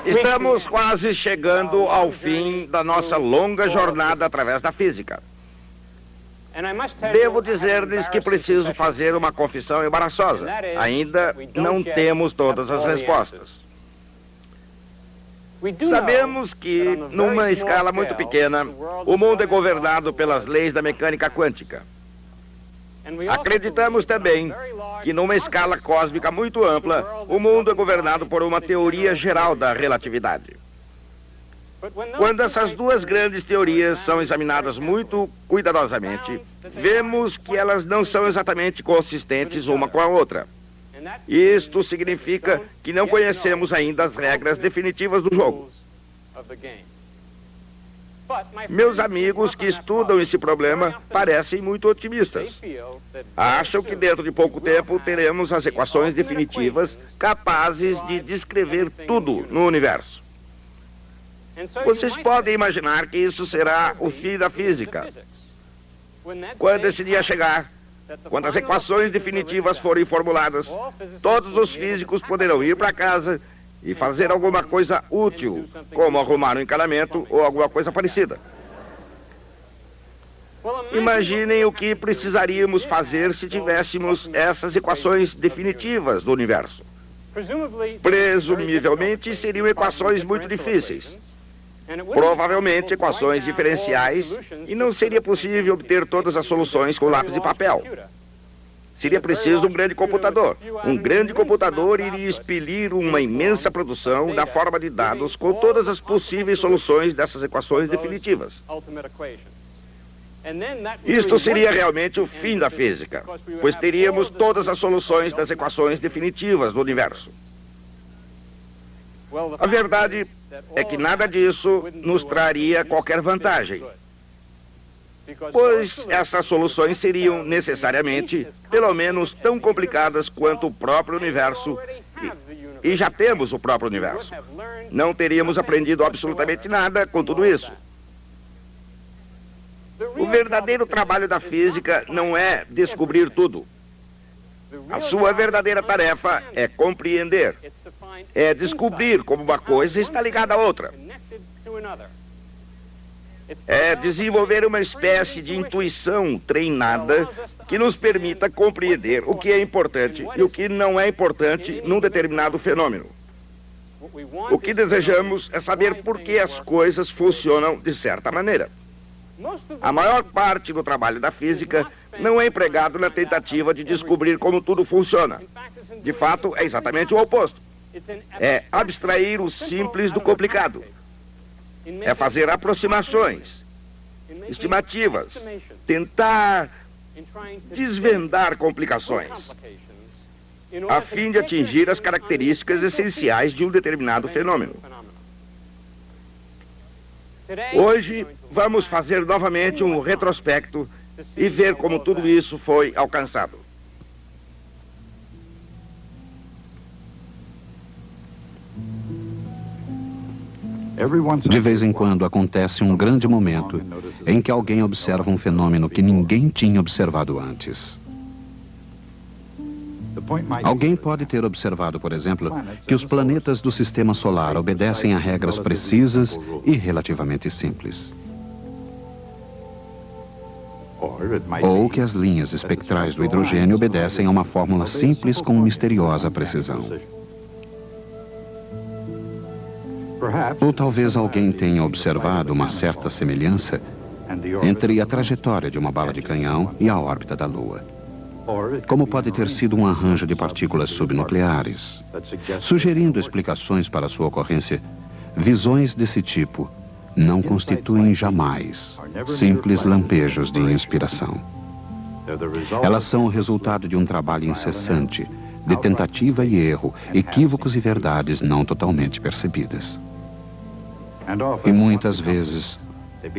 Estamos quase chegando ao fim da nossa longa jornada através da física. Devo dizer-lhes que preciso fazer uma confissão embaraçosa. Ainda não temos todas as respostas. Sabemos que, numa escala muito pequena, o mundo é governado pelas leis da mecânica quântica. Acreditamos também que, numa escala cósmica muito ampla, o mundo é governado por uma teoria geral da relatividade. Quando essas duas grandes teorias são examinadas muito cuidadosamente, vemos que elas não são exatamente consistentes uma com a outra. Isto significa que não conhecemos ainda as regras definitivas do jogo. Meus amigos que estudam esse problema parecem muito otimistas. Acham que dentro de pouco tempo teremos as equações definitivas capazes de descrever tudo no universo. Vocês podem imaginar que isso será o fim da física. Quando esse dia chegar, quando as equações definitivas forem formuladas, todos os físicos poderão ir para casa e fazer alguma coisa útil, como arrumar um encanamento ou alguma coisa parecida. Imaginem o que precisaríamos fazer se tivéssemos essas equações definitivas do universo. Presumivelmente seriam equações muito difíceis. Provavelmente equações diferenciais, e não seria possível obter todas as soluções com lápis e papel. Seria preciso um grande computador. Um grande computador iria expelir uma imensa produção da forma de dados com todas as possíveis soluções dessas equações definitivas. Isto seria realmente o fim da física, pois teríamos todas as soluções das equações definitivas do universo. A verdade é que nada disso nos traria qualquer vantagem, pois essas soluções seriam necessariamente, pelo menos, tão complicadas quanto o próprio universo, e já temos o próprio universo. Não teríamos aprendido absolutamente nada com tudo isso. O verdadeiro trabalho da física não é descobrir tudo. A sua verdadeira tarefa é compreender. É descobrir como uma coisa está ligada à outra. É desenvolver uma espécie de intuição treinada que nos permita compreender o que é importante e o que não é importante num determinado fenômeno. O que desejamos é saber por que as coisas funcionam de certa maneira. A maior parte do trabalho da física não é empregado na tentativa de descobrir como tudo funciona. De fato, é exatamente o oposto. É abstrair o simples do complicado. É fazer aproximações, estimativas, tentar desvendar complicações, a fim de atingir as características essenciais de um determinado fenômeno. Hoje, vamos fazer novamente um retrospecto e ver como tudo isso foi alcançado. De vez em quando acontece um grande momento em que alguém observa um fenômeno que ninguém tinha observado antes. Alguém pode ter observado, por exemplo, que os planetas do sistema solar obedecem a regras precisas e relativamente simples. Ou que as linhas espectrais do hidrogênio obedecem a uma fórmula simples com misteriosa precisão. Ou talvez alguém tenha observado uma certa semelhança entre a trajetória de uma bala de canhão e a órbita da Lua. Como pode ter sido um arranjo de partículas subnucleares. Sugerindo explicações para sua ocorrência, visões desse tipo não constituem jamais simples lampejos de inspiração. Elas são o resultado de um trabalho incessante, de tentativa e erro, equívocos e verdades não totalmente percebidas. E muitas vezes,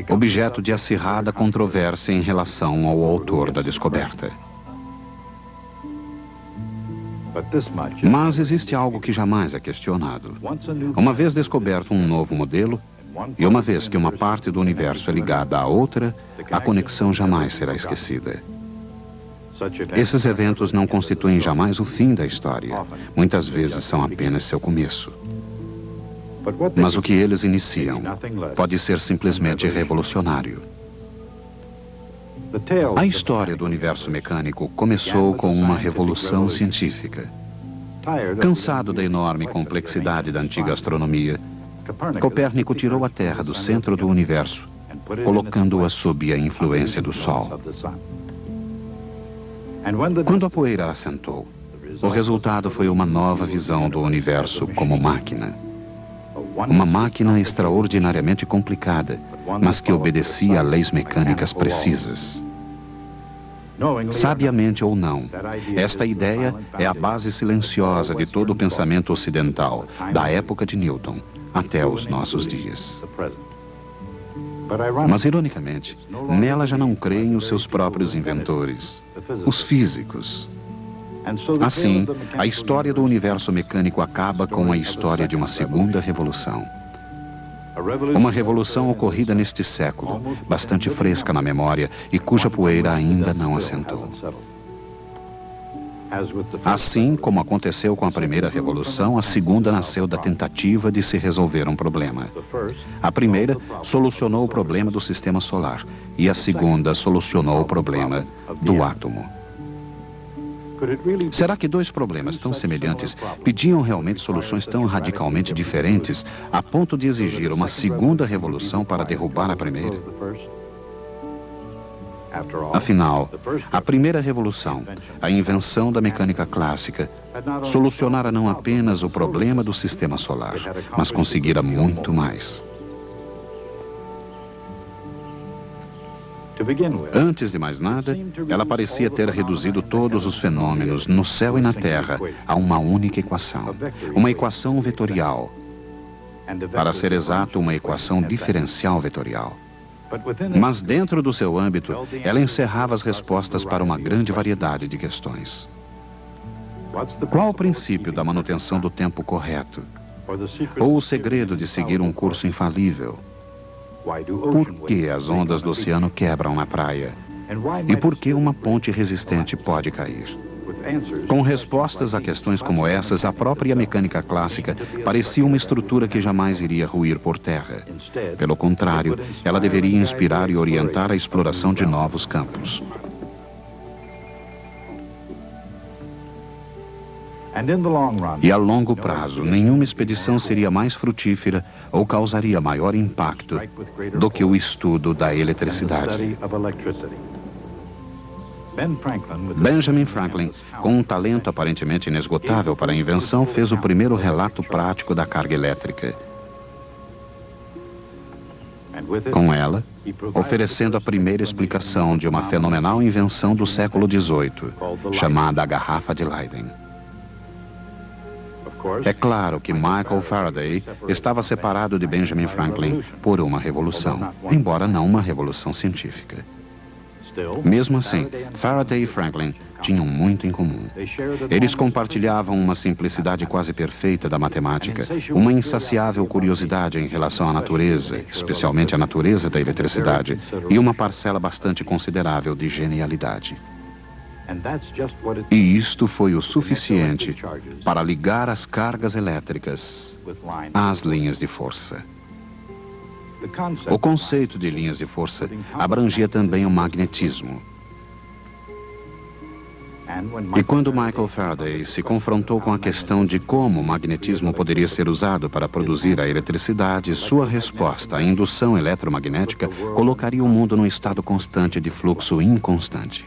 objeto de acirrada controvérsia em relação ao autor da descoberta. Mas existe algo que jamais é questionado. Uma vez descoberto um novo modelo, e uma vez que uma parte do universo é ligada à outra, a conexão jamais será esquecida. Esses eventos não constituem jamais o fim da história. Muitas vezes são apenas seu começo. Mas o que eles iniciam pode ser simplesmente revolucionário. A história do universo mecânico começou com uma revolução científica. Cansado da enorme complexidade da antiga astronomia, Copérnico tirou a Terra do centro do universo, colocando-a sob a influência do Sol. Quando a poeira assentou, o resultado foi uma nova visão do universo como máquina. Uma máquina extraordinariamente complicada, mas que obedecia a leis mecânicas precisas. Sabiamente ou não, esta ideia é a base silenciosa de todo o pensamento ocidental, da época de Newton até os nossos dias. Mas, ironicamente, nela já não creem os seus próprios inventores, os físicos. Assim, a história do universo mecânico acaba com a história de uma segunda revolução. Uma revolução ocorrida neste século, bastante fresca na memória e cuja poeira ainda não assentou. Assim como aconteceu com a primeira revolução, a segunda nasceu da tentativa de se resolver um problema. A primeira solucionou o problema do sistema solar e a segunda solucionou o problema do átomo. Será que dois problemas tão semelhantes pediam realmente soluções tão radicalmente diferentes a ponto de exigir uma segunda revolução para derrubar a primeira? Afinal, a primeira revolução, a invenção da mecânica clássica, solucionara não apenas o problema do sistema solar, mas conseguira muito mais. Antes de mais nada, ela parecia ter reduzido todos os fenômenos no céu e na terra a uma única equação, uma equação vetorial. Para ser exato, uma equação diferencial vetorial. Mas dentro do seu âmbito, ela encerrava as respostas para uma grande variedade de questões. Qual o princípio da manutenção do tempo correto? Ou o segredo de seguir um curso infalível? Por que as ondas do oceano quebram na praia? E por que uma ponte resistente pode cair? Com respostas a questões como essas, a própria mecânica clássica parecia uma estrutura que jamais iria ruir por terra. Pelo contrário, ela deveria inspirar e orientar a exploração de novos campos. E a longo prazo, nenhuma expedição seria mais frutífera ou causaria maior impacto do que o estudo da eletricidade. Benjamin Franklin, com um talento aparentemente inesgotável para a invenção, fez o primeiro relato prático da carga elétrica. Com ela, oferecendo a primeira explicação de uma fenomenal invenção do século XVIII, chamada a garrafa de Leyden. É claro que Michael Faraday estava separado de Benjamin Franklin por uma revolução, embora não uma revolução científica. Mesmo assim, Faraday e Franklin tinham muito em comum. Eles compartilhavam uma simplicidade quase perfeita da matemática, uma insaciável curiosidade em relação à natureza, especialmente a natureza da eletricidade, e uma parcela bastante considerável de genialidade. E isto foi o suficiente para ligar as cargas elétricas às linhas de força. O conceito de linhas de força abrangia também o magnetismo. E quando Michael Faraday se confrontou com a questão de como o magnetismo poderia ser usado para produzir a eletricidade, sua resposta, a indução eletromagnética, colocaria o mundo num estado constante de fluxo inconstante.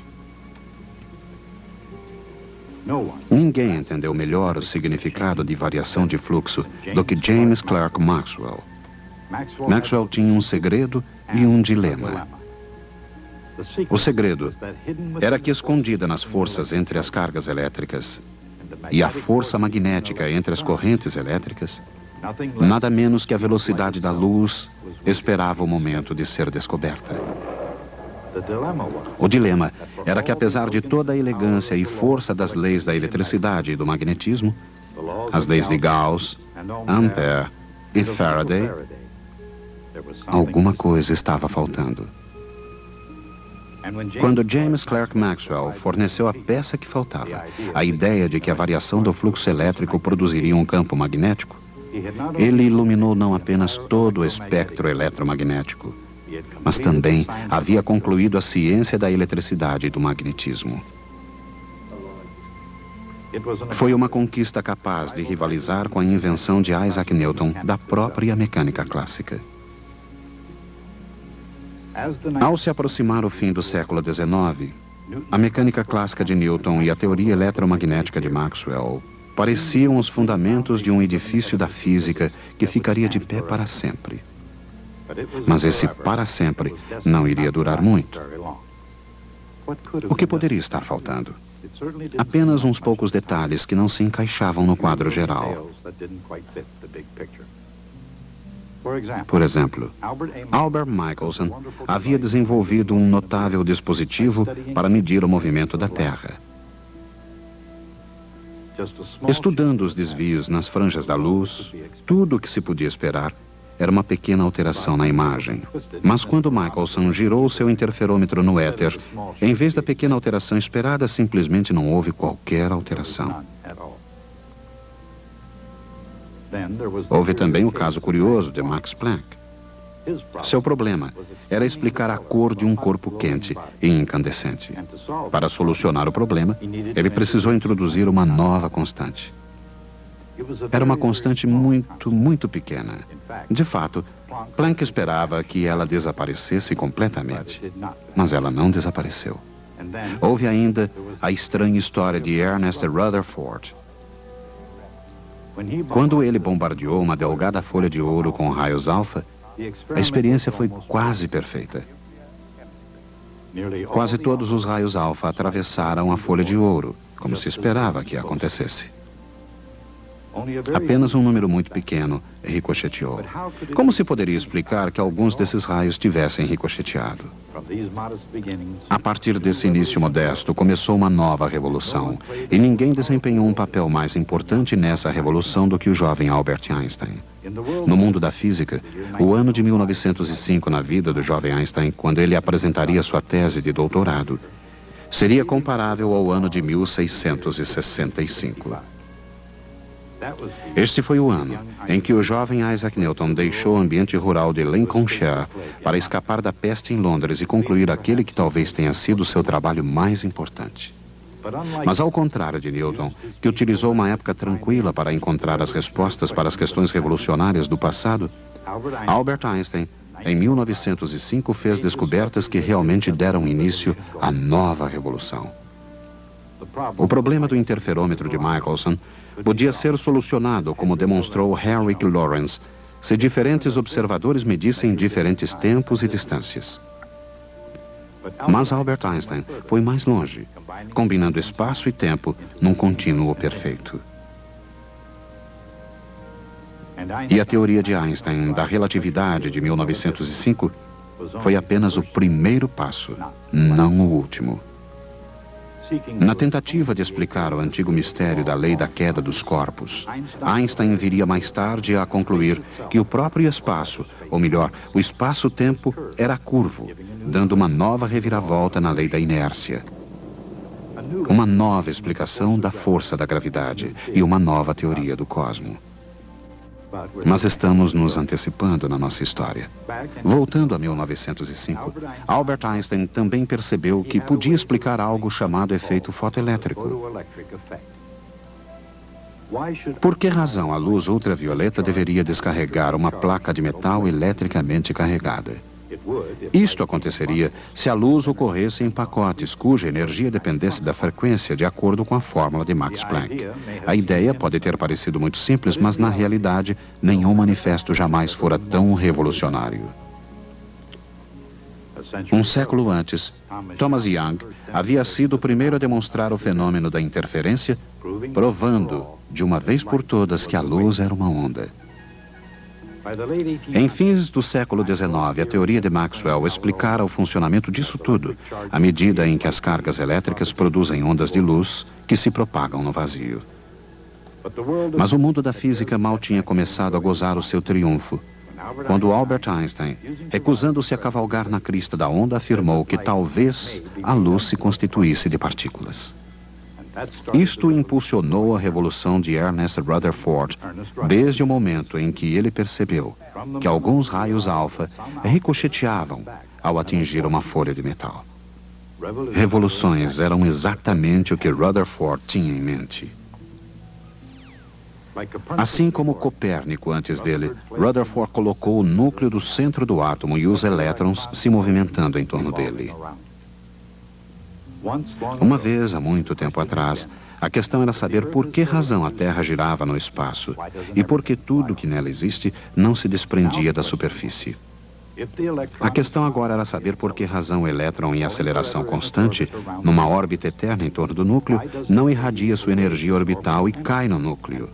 Ninguém entendeu melhor o significado de variação de fluxo do que James Clerk Maxwell. Maxwell tinha um segredo e um dilema. O segredo era que, escondida nas forças entre as cargas elétricas e a força magnética entre as correntes elétricas, nada menos que a velocidade da luz esperava o momento de ser descoberta. O dilema era que, apesar de toda a elegância e força das leis da eletricidade e do magnetismo, as leis de Gauss, Ampère e Faraday, alguma coisa estava faltando. Quando James Clerk Maxwell forneceu a peça que faltava, a ideia de que a variação do fluxo elétrico produziria um campo magnético, Ele iluminou não apenas todo o espectro eletromagnético, mas também havia concluído a ciência da eletricidade e do magnetismo. Foi uma conquista capaz de rivalizar com a invenção de Isaac Newton da própria mecânica clássica. Ao se aproximar o fim do século XIX, a mecânica clássica de Newton e a teoria eletromagnética de Maxwell pareciam os fundamentos de um edifício da física que ficaria de pé para sempre. Mas esse para sempre não iria durar muito. O que poderia estar faltando? Apenas uns poucos detalhes que não se encaixavam no quadro geral. Por exemplo, Albert Michelson havia desenvolvido um notável dispositivo para medir o movimento da Terra. Estudando os desvios nas franjas da luz, tudo o que se podia esperar era uma pequena alteração na imagem. Mas quando Michelson girou seu interferômetro no éter, em vez da pequena alteração esperada, simplesmente não houve qualquer alteração. Houve também o caso curioso de Max Planck. Seu problema era explicar a cor de um corpo quente e incandescente. Para solucionar o problema, ele precisou introduzir uma nova constante. Era uma constante muito pequena. De fato, Planck esperava que ela desaparecesse completamente, mas ela não desapareceu. Houve ainda a estranha história de Ernest Rutherford. Quando ele bombardeou uma delgada folha de ouro com raios alfa, a experiência foi quase perfeita. Quase todos os raios alfa atravessaram a folha de ouro, como se esperava que acontecesse. Apenas um número muito pequeno ricocheteou. Como se poderia explicar que alguns desses raios tivessem ricocheteado? A partir desse início modesto, começou uma nova revolução, e ninguém desempenhou um papel mais importante nessa revolução do que o jovem Albert Einstein. No mundo da física, o ano de 1905 na vida do jovem Einstein, quando ele apresentaria sua tese de doutorado, seria comparável ao ano de 1665. Este foi o ano em que o jovem Isaac Newton deixou o ambiente rural de Lincolnshire para escapar da peste em Londres e concluir aquele que talvez tenha sido seu trabalho mais importante. Mas ao contrário de Newton, que utilizou uma época tranquila para encontrar as respostas para as questões revolucionárias do passado, Albert Einstein, em 1905, fez descobertas que realmente deram início à nova revolução. O problema do interferômetro de Michelson podia ser solucionado, como demonstrou Henrik Lorentz, se diferentes observadores medissem diferentes tempos e distâncias. Mas Albert Einstein foi mais longe, combinando espaço e tempo num contínuo perfeito. E a teoria de Einstein da relatividade de 1905 foi apenas o primeiro passo, não o último. Na tentativa de explicar o antigo mistério da lei da queda dos corpos, Einstein viria mais tarde a concluir que o próprio espaço, ou melhor, o espaço-tempo, era curvo, dando uma nova reviravolta na lei da inércia. Uma nova explicação da força da gravidade e uma nova teoria do cosmo. Mas estamos nos antecipando na nossa história. Voltando a 1905, Albert Einstein também percebeu que podia explicar algo chamado efeito fotoelétrico. Por que razão a luz ultravioleta deveria descarregar uma placa de metal eletricamente carregada? Isto aconteceria se a luz ocorresse em pacotes cuja energia dependesse da frequência de acordo com a fórmula de Max Planck. A ideia pode ter parecido muito simples, mas na realidade nenhum manifesto jamais fora tão revolucionário. Um século antes, Thomas Young havia sido o primeiro a demonstrar o fenômeno da interferência, provando de uma vez por todas que a luz era uma onda. Em fins do século XIX, a teoria de Maxwell explicara o funcionamento disso tudo, à medida em que as cargas elétricas produzem ondas de luz que se propagam no vazio. Mas o mundo da física mal tinha começado a gozar o seu triunfo, quando Albert Einstein, recusando-se a cavalgar na crista da onda, afirmou que talvez a luz se constituísse de partículas. Isto impulsionou a revolução de Ernest Rutherford, desde o momento em que ele percebeu que alguns raios alfa ricocheteavam ao atingir uma folha de metal. Revoluções eram exatamente o que Rutherford tinha em mente. Assim como Copérnico antes dele, Rutherford colocou o núcleo do centro do átomo e os elétrons se movimentando em torno dele. Uma vez, há muito tempo atrás, a questão era saber por que razão a Terra girava no espaço e por que tudo que nela existe não se desprendia da superfície. A questão agora era saber por que razão o elétron em aceleração constante, numa órbita eterna em torno do núcleo, não irradia sua energia orbital e cai no núcleo.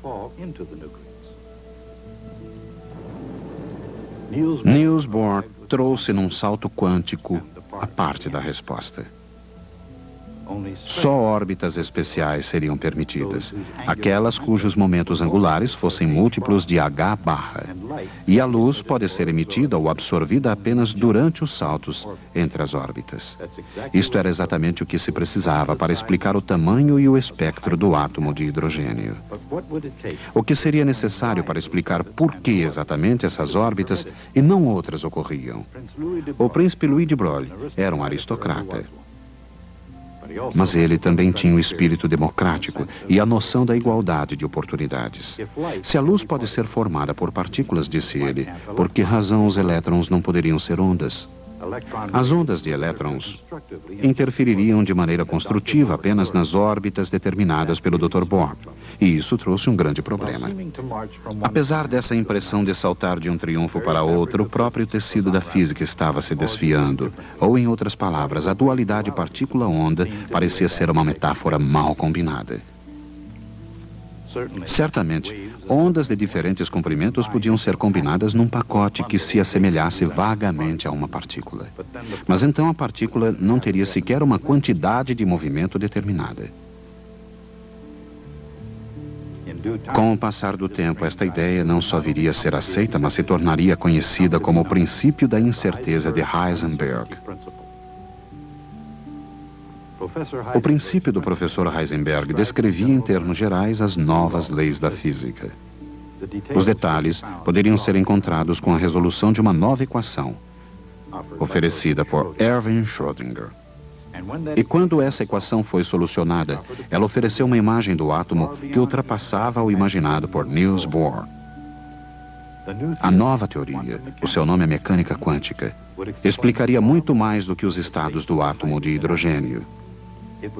Niels Bohr trouxe num salto quântico a parte da resposta. Só órbitas especiais seriam permitidas, aquelas cujos momentos angulares fossem múltiplos de h barra. E a luz pode ser emitida ou absorvida apenas durante os saltos entre as órbitas. Isto era exatamente o que se precisava para explicar o tamanho e o espectro do átomo de hidrogênio. O que seria necessário para explicar por que exatamente essas órbitas e não outras ocorriam? O príncipe Louis de Broglie era um aristocrata. Mas ele também tinha o espírito democrático e a noção da igualdade de oportunidades. Se a luz pode ser formada por partículas, disse ele, por que razão os elétrons não poderiam ser ondas? As ondas de elétrons interfeririam de maneira construtiva apenas nas órbitas determinadas pelo Dr. Bohr, e isso trouxe um grande problema. Apesar dessa impressão de saltar de um triunfo para outro, o próprio tecido da física estava se desfiando, ou, em outras palavras, a dualidade partícula-onda parecia ser uma metáfora mal combinada. Certamente, ondas de diferentes comprimentos podiam ser combinadas num pacote que se assemelhasse vagamente a uma partícula. Mas então a partícula não teria sequer uma quantidade de movimento determinada. Com o passar do tempo, esta ideia não só viria a ser aceita, mas se tornaria conhecida como o princípio da incerteza de Heisenberg. O princípio do professor Heisenberg descrevia em termos gerais as novas leis da física. Os detalhes poderiam ser encontrados com a resolução de uma nova equação, oferecida por Erwin Schrödinger. E quando essa equação foi solucionada, ela ofereceu uma imagem do átomo que ultrapassava o imaginado por Niels Bohr. A nova teoria, o seu nome é mecânica quântica, explicaria muito mais do que os estados do átomo de hidrogênio.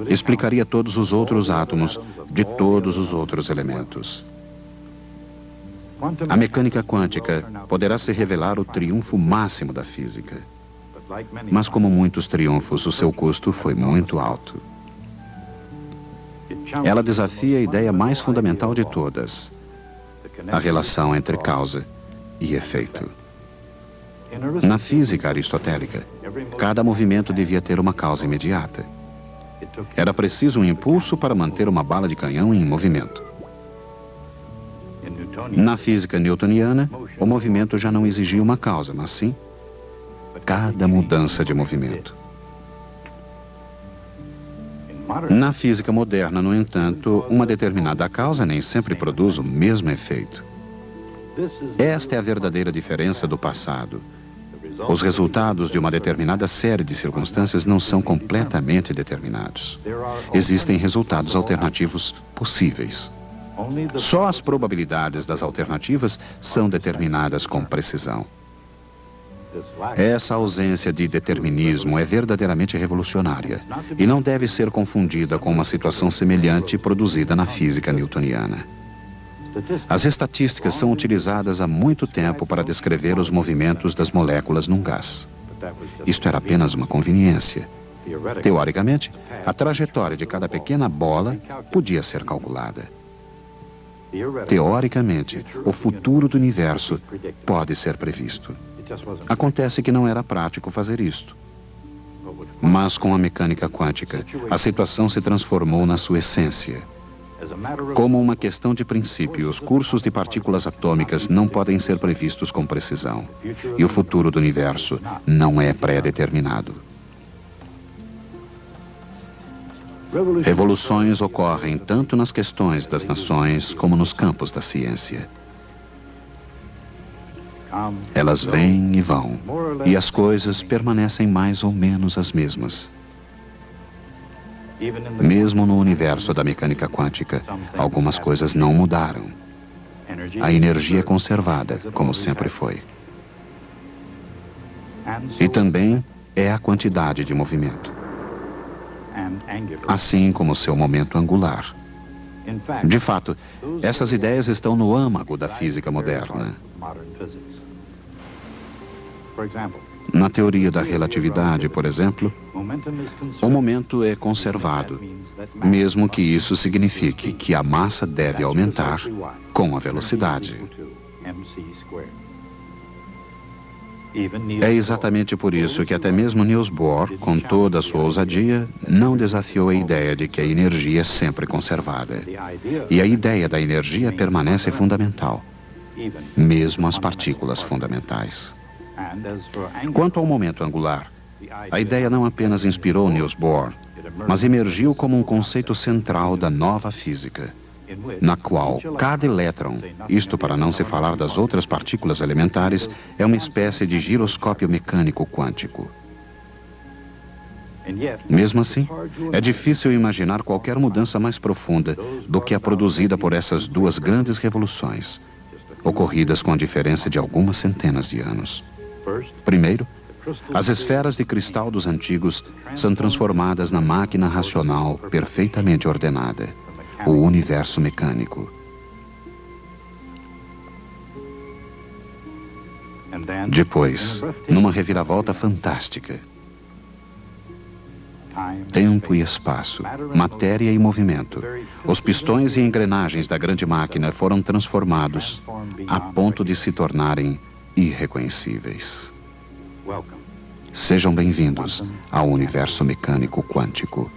Explicaria todos os outros átomos de todos os outros elementos. A mecânica quântica poderá se revelar o triunfo máximo da física. Mas, como muitos triunfos, o seu custo foi muito alto. Ela desafia a ideia mais fundamental de todas, a relação entre causa e efeito. Na física aristotélica, cada movimento devia ter uma causa imediata. Era preciso um impulso para manter uma bala de canhão em movimento. Na física newtoniana, o movimento já não exigia uma causa, mas sim cada mudança de movimento. Na física moderna, no entanto, uma determinada causa nem sempre produz o mesmo efeito. Esta é a verdadeira diferença do passado. Os resultados de uma determinada série de circunstâncias não são completamente determinados. Existem resultados alternativos possíveis. Só as probabilidades das alternativas são determinadas com precisão. Essa ausência de determinismo é verdadeiramente revolucionária e não deve ser confundida com uma situação semelhante produzida na física newtoniana. As estatísticas são utilizadas há muito tempo para descrever os movimentos das moléculas num gás. Isto era apenas uma conveniência. Teoricamente, a trajetória de cada pequena bola podia ser calculada. Teoricamente, o futuro do universo pode ser previsto. Acontece que não era prático fazer isto. Mas com a mecânica quântica, a situação se transformou na sua essência. Como uma questão de princípio, os cursos de partículas atômicas não podem ser previstos com precisão. E o futuro do universo não é pré-determinado. Revoluções ocorrem tanto nas questões das nações como nos campos da ciência. Elas vêm e vão, e as coisas permanecem mais ou menos as mesmas. Mesmo no universo da mecânica quântica, algumas coisas não mudaram. A energia é conservada, como sempre foi. E também é a quantidade de movimento, assim como seu momento angular. De fato, essas ideias estão no âmago da física moderna. Na teoria da relatividade, por exemplo, o momento é conservado, mesmo que isso signifique que a massa deve aumentar com a velocidade. É exatamente por isso que até mesmo Niels Bohr, com toda a sua ousadia, não desafiou a ideia de que a energia é sempre conservada. E a ideia da energia permanece fundamental, mesmo as partículas fundamentais. Quanto ao momento angular, a ideia não apenas inspirou Niels Bohr, mas emergiu como um conceito central da nova física, na qual cada elétron, isto para não se falar das outras partículas elementares, é uma espécie de giroscópio mecânico quântico. Mesmo assim, é difícil imaginar qualquer mudança mais profunda do que a produzida por essas duas grandes revoluções, ocorridas com a diferença de algumas centenas de anos. Primeiro, as esferas de cristal dos antigos são transformadas na máquina racional perfeitamente ordenada, o universo mecânico. Depois, numa reviravolta fantástica, tempo e espaço, matéria e movimento, os pistões e engrenagens da grande máquina foram transformados a ponto de se tornarem irreconhecíveis. Sejam bem-vindos ao universo mecânico quântico.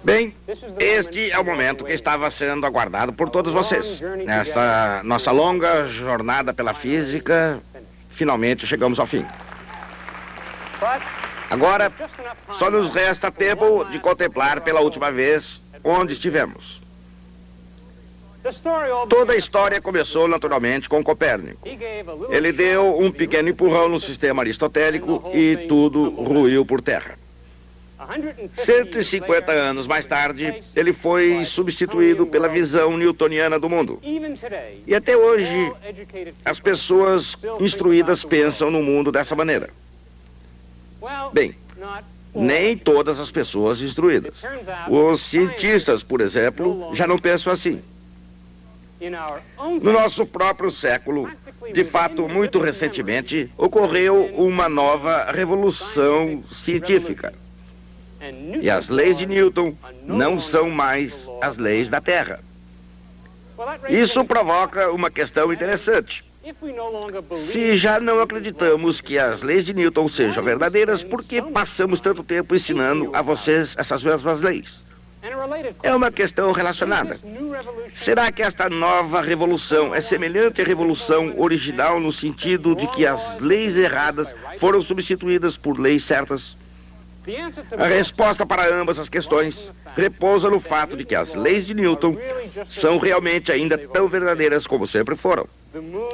Bem, este é o momento que estava sendo aguardado por todos vocês. Nesta nossa longa jornada pela física, finalmente chegamos ao fim. Agora, só nos resta tempo de contemplar pela última vez onde estivemos. Toda a história começou naturalmente com Copérnico. Ele deu um pequeno empurrão no sistema aristotélico e tudo ruiu por terra. 150 anos mais tarde, ele foi substituído pela visão newtoniana do mundo. E até hoje, as pessoas instruídas pensam no mundo dessa maneira. Bem, nem todas as pessoas instruídas. Os cientistas, por exemplo, já não pensam assim. No nosso próprio século, de fato, muito recentemente, ocorreu uma nova revolução científica. E as leis de Newton não são mais as leis da Terra. Isso provoca uma questão interessante. Se já não acreditamos que as leis de Newton sejam verdadeiras, por que passamos tanto tempo ensinando a vocês essas mesmas leis? É uma questão relacionada. Será que esta nova revolução é semelhante à revolução original no sentido de que as leis erradas foram substituídas por leis certas? A resposta para ambas as questões repousa no fato de que as leis de Newton são realmente ainda tão verdadeiras como sempre foram.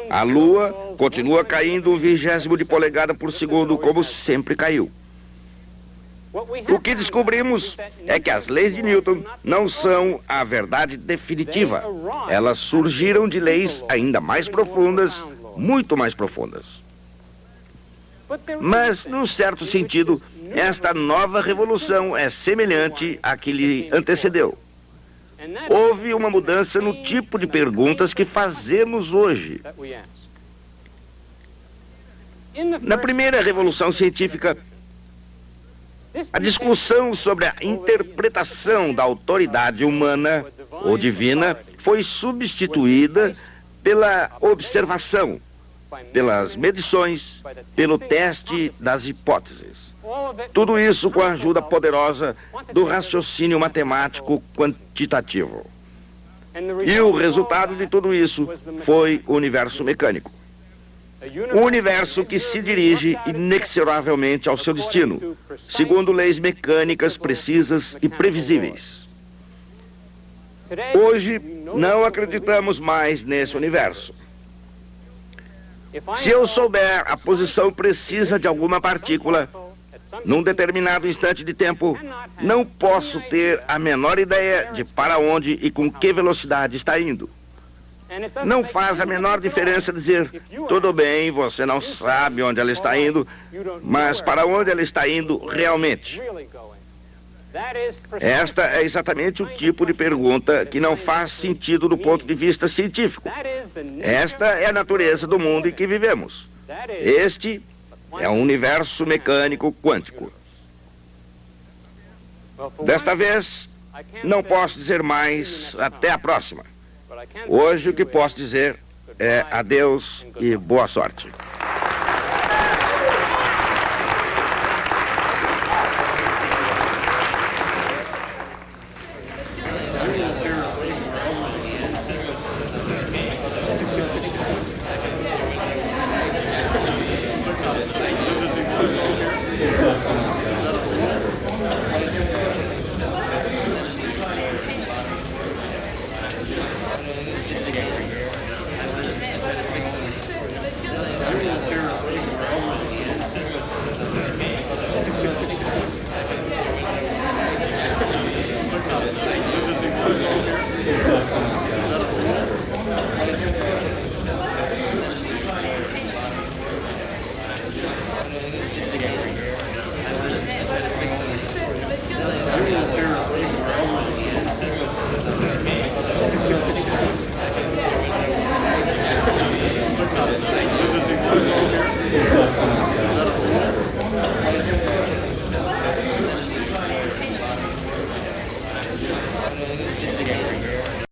A Lua continua caindo 1/20 de polegada por segundo, como sempre caiu. O que descobrimos é que as leis de Newton não são a verdade definitiva. Elas surgiram de leis ainda mais profundas, muito mais profundas. Mas, num certo sentido, esta nova revolução é semelhante à que lhe antecedeu. Houve uma mudança no tipo de perguntas que fazemos hoje. Na primeira revolução científica, a discussão sobre a interpretação da autoridade humana ou divina foi substituída pela observação, pelas medições, pelo teste das hipóteses. Tudo isso com a ajuda poderosa do raciocínio matemático quantitativo. E o resultado de tudo isso foi o universo mecânico. Um universo que se dirige inexoravelmente ao seu destino, segundo leis mecânicas precisas e previsíveis. Hoje, não acreditamos mais nesse universo. Se eu souber a posição precisa de alguma partícula, num determinado instante de tempo, não posso ter a menor ideia de para onde e com que velocidade está indo. Não faz a menor diferença dizer, tudo bem, você não sabe onde ela está indo, mas para onde ela está indo realmente? Esta é exatamente o tipo de pergunta que não faz sentido do ponto de vista científico. Esta é a natureza do mundo em que vivemos. Este é um universo mecânico quântico. Desta vez, não posso dizer mais até a próxima. Hoje o que posso dizer é adeus e boa sorte.